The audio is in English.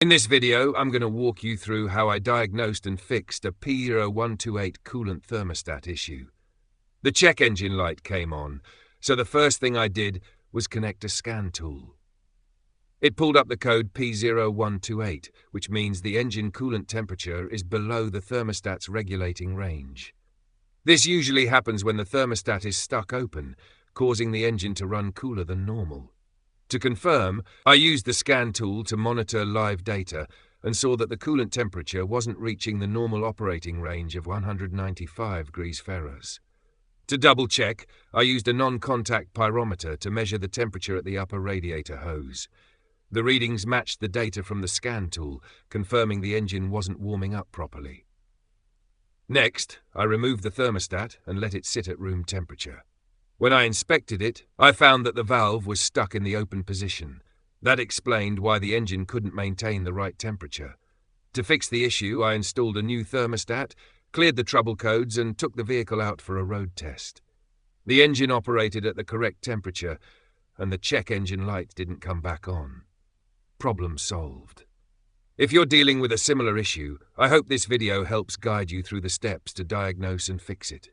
In this video, I'm going to walk you through how I diagnosed and fixed a P0128 Coolant Thermostat issue. The check engine light came on, so the first thing I did was connect a scan tool. It pulled up the code P0128, which means the engine coolant temperature is below the thermostat's regulating range. This usually happens when the thermostat is stuck open, causing the engine to run cooler than normal. To confirm, I used the scan tool to monitor live data and saw that the coolant temperature wasn't reaching the normal operating range of 195 degrees Fahrenheit. To double-check, I used a non-contact pyrometer to measure the temperature at the upper radiator hose. The readings matched the data from the scan tool, confirming the engine wasn't warming up properly. Next, I removed the thermostat and let it sit at room temperature. When I inspected it, I found that the valve was stuck in the open position. That explained why the engine couldn't maintain the right temperature. To fix the issue, I installed a new thermostat, cleared the trouble codes, and took the vehicle out for a road test. The engine operated at the correct temperature, and the check engine light didn't come back on. Problem solved. If you're dealing with a similar issue, I hope this video helps guide you through the steps to diagnose and fix it.